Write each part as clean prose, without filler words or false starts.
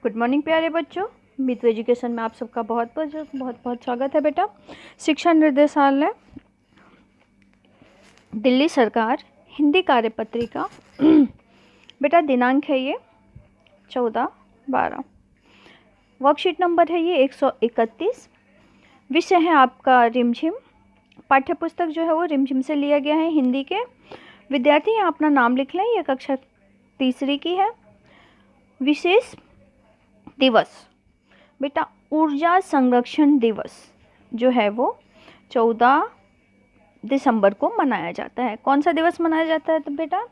Good morning प्यारे बच्चों। मित्र education में आप सबका बहुत बहुत स्वागत है बेटा। शिक्षा निर्देशालय, दिल्ली सरकार, हिंदी कार्यपत्रिका बेटा दिनांक है ये 14/12। वर्कशीट नंबर है ये 131। विषय है आपका रिमझिम। पाठ्य पुस्तक जो है वो रिमझिम से लिया गया है हिंदी के। विद्यार्थी यहाँ अपना नाम लिख लें। ये कक्षा तीसरी की है। विशेष दिवस बेटा ऊर्जा संरक्षण दिवस जो है वो 14 दिसंबर को मनाया जाता है। कौन सा दिवस मनाया जाता है तो बेटा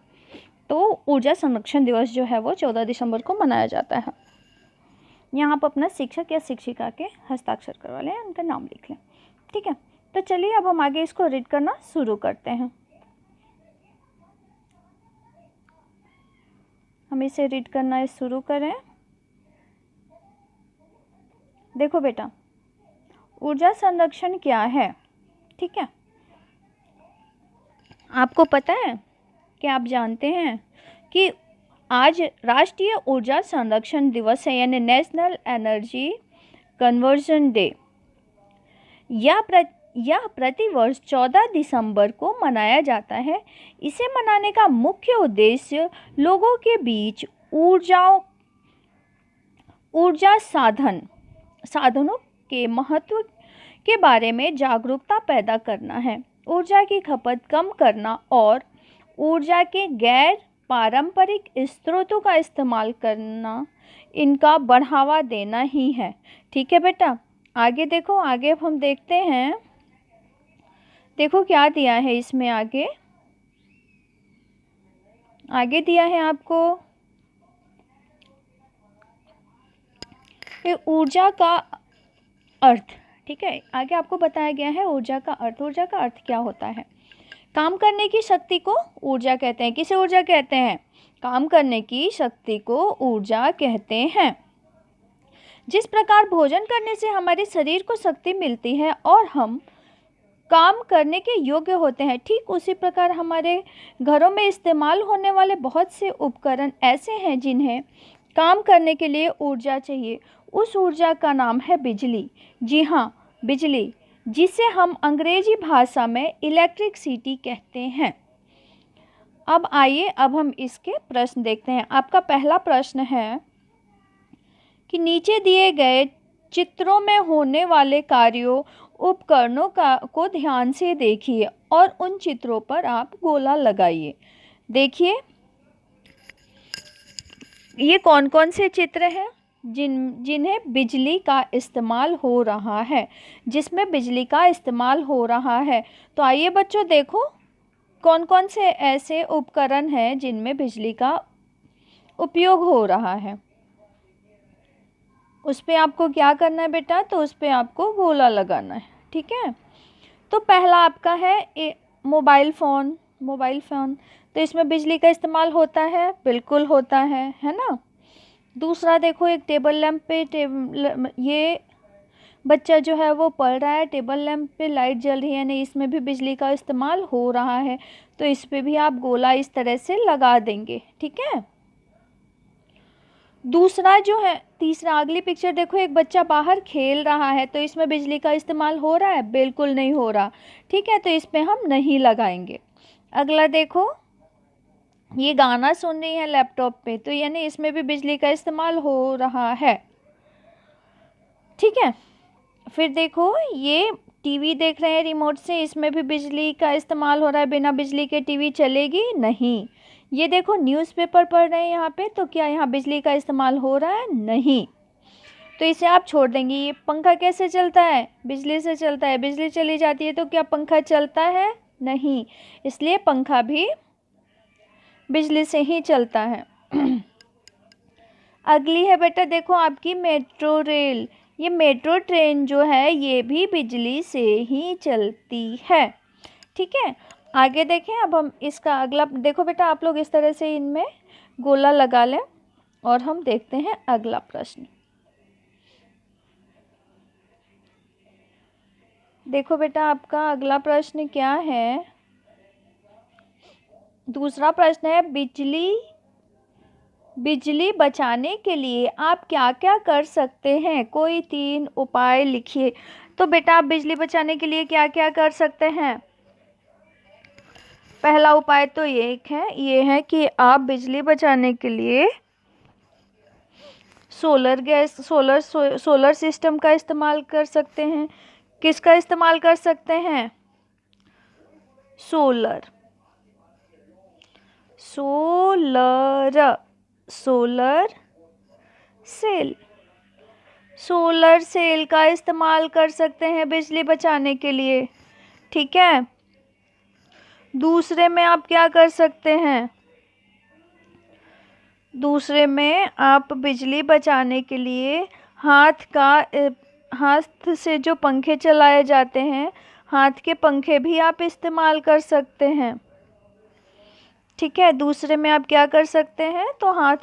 तो ऊर्जा संरक्षण दिवस जो है वो 14 दिसंबर को मनाया जाता है। यहाँ आप अपना शिक्षक या शिक्षिका के हस्ताक्षर करवा लें, उनका नाम लिख लें। ठीक है, तो चलिए अब हम आगे इसको रीड करना शुरू करते हैं। हम इसे रीड करना शुरू करें। देखो बेटा, ऊर्जा संरक्षण क्या है? ठीक है, आपको पता है कि आप जानते हैं कि आज राष्ट्रीय ऊर्जा संरक्षण दिवस है, यानी नेशनल एनर्जी कन्वर्जन डे। यह प्रतिवर्ष 14 दिसंबर को मनाया जाता है। इसे मनाने का मुख्य उद्देश्य लोगों के बीच ऊर्जा साधनों के महत्व के बारे में जागरूकता पैदा करना है, ऊर्जा की खपत कम करना और ऊर्जा के गैर पारंपरिक स्रोतों का इस्तेमाल करना, इनका बढ़ावा देना ही है। ठीक है बेटा, आगे देखो। आगे अब हम देखते हैं, देखो क्या दिया है इसमें। आगे दिया है आपको ऊर्जा का अर्थ। ठीक है, आगे आपको बताया गया है ऊर्जा का अर्थ। ऊर्जा का अर्थ क्या होता है? काम करने की शक्ति को ऊर्जा कहते हैं। किसे ऊर्जा कहते हैं? काम करने की शक्ति को ऊर्जा कहते हैं। जिस प्रकार भोजन करने से हमारे शरीर को शक्ति मिलती है और हम काम करने के योग्य होते हैं, ठीक उसी प्रकार हमारे घरों में इस्तेमाल होने वाले बहुत से उपकरण ऐसे हैं जिन्हें काम करने के लिए ऊर्जा चाहिए। उस ऊर्जा का नाम है बिजली। जी हाँ, बिजली, जिसे हम अंग्रेजी भाषा में इलेक्ट्रिसिटी कहते हैं। अब आइए, अब हम इसके प्रश्न देखते हैं। आपका पहला प्रश्न है कि नीचे दिए गए चित्रों में होने वाले कार्यों उपकरणों को ध्यान से देखिए और उन चित्रों पर आप गोला लगाइए। देखिए ये कौन कौन से चित्र हैं जिन्हें बिजली का इस्तेमाल हो रहा है, जिसमें बिजली का इस्तेमाल हो रहा है। तो आइए बच्चों, देखो कौन कौन से ऐसे उपकरण हैं जिनमें बिजली का उपयोग हो रहा है। उस पर आपको क्या करना है बेटा? तो उस पर आपको गोला लगाना है। ठीक है, तो पहला आपका है मोबाइल फ़ोन। तो इसमें बिजली का इस्तेमाल होता है, बिल्कुल होता है ना। दूसरा देखो, एक टेबल लैंप पे ये बच्चा जो है वो पढ़ रहा है, टेबल लैंप पे लाइट जल रही है, नहीं इसमें भी बिजली का इस्तेमाल हो रहा है, तो इस पे भी आप गोला इस तरह से लगा देंगे। ठीक है, दूसरा जो है, तीसरा अगली पिक्चर देखो, एक बच्चा बाहर खेल रहा है, तो इसमें बिजली का इस्तेमाल हो रहा है? बिल्कुल नहीं हो रहा। ठीक है, तो इस पे हम नहीं लगाएंगे। अगला देखो, ये गाना सुन रही है लैपटॉप पे, तो यानी इसमें भी बिजली का इस्तेमाल हो रहा है। ठीक है, फिर देखो ये टीवी देख रहे हैं रिमोट से, इसमें भी बिजली का इस्तेमाल हो रहा है, बिना बिजली के टीवी चलेगी नहीं। ये देखो न्यूज़पेपर पढ़ रहे हैं यहाँ पे, तो क्या यहाँ बिजली का इस्तेमाल हो रहा है? नहीं, तो इसे आप छोड़ देंगे। ये पंखा कैसे चलता है? बिजली से चलता है। बिजली चली जाती है तो क्या पंखा चलता है? नहीं, इसलिए पंखा भी बिजली से ही चलता है। अगली है बेटा, देखो आपकी मेट्रो रेल। ये मेट्रो ट्रेन जो है ये भी बिजली से ही चलती है। ठीक है, आगे देखें। अब हम इसका अगला देखो बेटा, आप लोग इस तरह से इनमें गोला लगा लें और हम देखते हैं अगला प्रश्न। देखो बेटा, आपका अगला प्रश्न क्या है? दूसरा प्रश्न है, बिजली बचाने के लिए आप क्या क्या कर सकते हैं? कोई 3 उपाय लिखिए। तो बेटा आप बिजली बचाने के लिए क्या क्या कर सकते हैं? पहला उपाय तो ये है कि आप बिजली बचाने के लिए सोलर सिस्टम का इस्तेमाल कर सकते हैं। किसका इस्तेमाल कर सकते हैं? Solar cell. सोलर सेल का इस्तेमाल कर सकते हैं बिजली बचाने के लिए। ठीक है। दूसरे में आप क्या कर सकते हैं? दूसरे में आप बिजली बचाने के लिए हाथ से जो पंखे चलाए जाते हैं, हाथ के पंखे भी आप इस्तेमाल कर सकते हैं। ठीक है। दूसरे में आप क्या कर सकते हैं? तो हाथ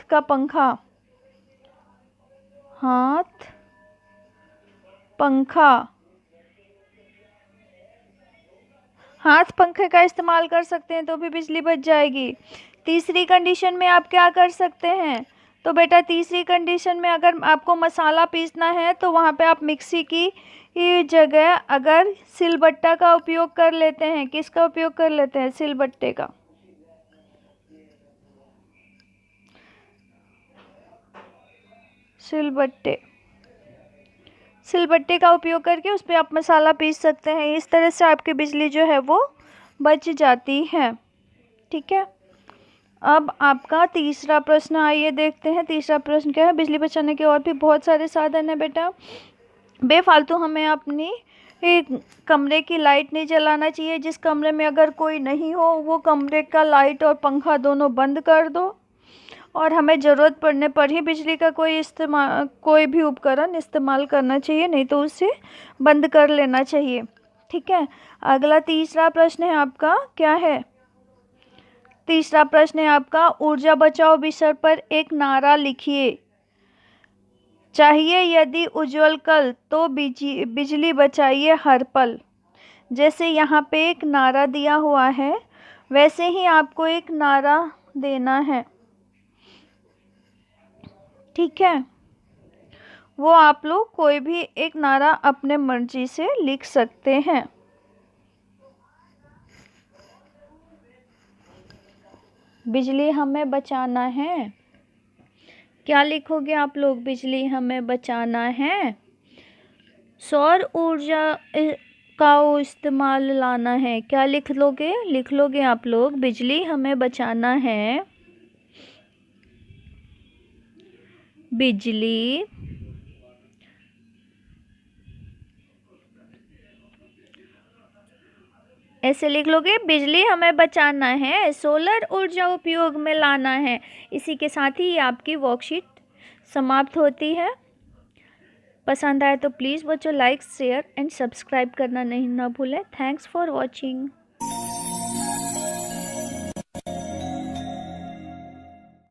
पंखे का इस्तेमाल कर सकते हैं तो भी बिजली बच जाएगी। तीसरी कंडीशन में आप क्या कर सकते हैं? तो बेटा तीसरी कंडीशन में अगर आपको मसाला पीसना है तो वहाँ पे आप मिक्सी की जगह अगर सिलबट्टा का उपयोग कर लेते हैं। किसका उपयोग कर लेते हैं? सिलबट्टे का। सिलबट्टे का उपयोग करके उस पर आप मसाला पीस सकते हैं। इस तरह से आपकी बिजली जो है वो बच जाती है। ठीक है। अब आपका तीसरा प्रश्न, आइए देखते हैं तीसरा प्रश्न क्या है। बिजली बचाने के और भी बहुत सारे साधन है बेटा। बेफालतू हमें अपनी एक कमरे की लाइट नहीं जलाना चाहिए। जिस कमरे में अगर कोई नहीं हो वो कमरे का लाइट और पंखा दोनों बंद कर दो, और हमें ज़रूरत पड़ने पर ही बिजली का कोई भी उपकरण इस्तेमाल करना चाहिए, नहीं तो उसे बंद कर लेना चाहिए। ठीक है। अगला तीसरा प्रश्न है आपका, क्या है? तीसरा प्रश्न है आपका, ऊर्जा बचाओ विषय पर एक नारा लिखिए। चाहिए यदि उज्जवल कल तो बिजली बचाइए हर पल। जैसे यहाँ पे एक नारा दिया हुआ है वैसे ही आपको एक नारा देना है। ठीक है। वो आप लोग कोई भी एक नारा अपने मर्जी से लिख सकते हैं। बिजली हमें बचाना है। क्या लिखोगे आप लोग? बिजली हमें बचाना है। सौर ऊर्जा का इस्तेमाल लाना है। क्या लिख लोगे आप लोग? बिजली हमें बचाना है। बिजली ऐसे लिख लोगे, बिजली हमें बचाना है, सोलर ऊर्जा उपयोग में लाना है। इसी के साथ ही आपकी वर्कशीट समाप्त होती है। पसंद आए तो प्लीज़ बच्चों लाइक शेयर एंड सब्सक्राइब करना नहीं ना भूलें। Thanks for watching.